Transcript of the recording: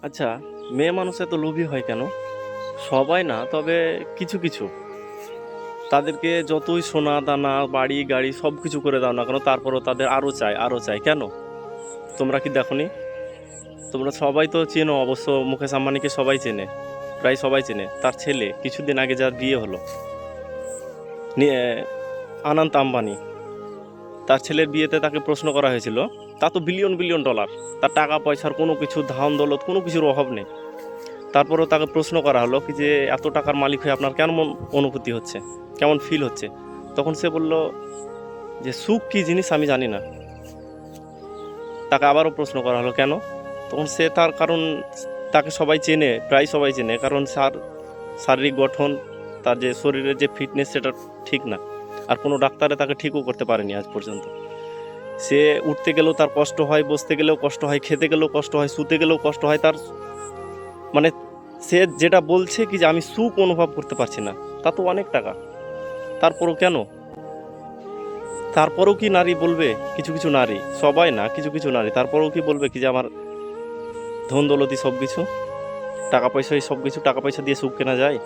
আচ্ছা, মেয়ে মানুষ এত লোভী হয় কেন? সবাই না, তবে কিছু, কিছু। তাদেরকে যতই সোনা-দানা, বাড়ি-গাড়ি সব কিছু করে দাও না কেন, তারপরেও তাদের আরও চাই, আরও চাই। কেন? তোমরা কি দেখোনি? তোমরা সবাই তো চেনো অবশ্য মুকেশ আম্বানিকে সবাই চেনে। প্রায় সবাই চেনে। তার ছেলে কিছুদিন আগে যার বিয়ে হলো, নিয়ে আনন্ত আম্বানি। তার ছেলের বিয়েতে তাকে প্রশ্ন করা হয়েছিল, তার তো বিলিয়ন, বিলিয়ন ডলার। তার টাকা পয়সার কোনো কিছু ধান দৌলত কোনো কিছুর অভাব নেই। তারপরেও তাকে প্রশ্ন করা হলো কি যে এত টাকার মালিক হয়ে আপনার কেমন অনুভূতি হচ্ছে, কেমন ফিল হচ্ছে? তখন সে বলল যে সুখ কী জিনিস আমি জানি না। তাকে আবারও প্রশ্ন করা হলো কেন? তখন সে তার কারণ, তাকে সবাই চেনে, প্রায় সবাই চেনে, কারণ শারীরিক গঠন, তার যে শরীরের যে ফিটনেস সেটা ঠিক না। আর কোনো ডাক্তারে তাকে ঠিকও করতে পারেনি আজ পর্যন্ত। সে উঠতে গেলেও তার কষ্ট হয়, বসতে গেলেও কষ্ট হয়, খেতে গেলেও কষ্ট হয়, শুতে গেলেও কষ্ট হয়। তার মানে সে যেটা বলছে কি যে আমি সুখ অনুভব করতে পারছি না, তা তো অনেক টাকা। তারপরও কেন? তারপরেও কি নারী বলবে, কিছু কিছু নারী, সবাই না, কিছু কিছু নারী তারপরেও কি বলবে কি যে আমার ধন দৌলতই সব কিছু, টাকা পয়সাই সব কিছু, টাকা পয়সা দিয়ে সুখ কেনা যায়?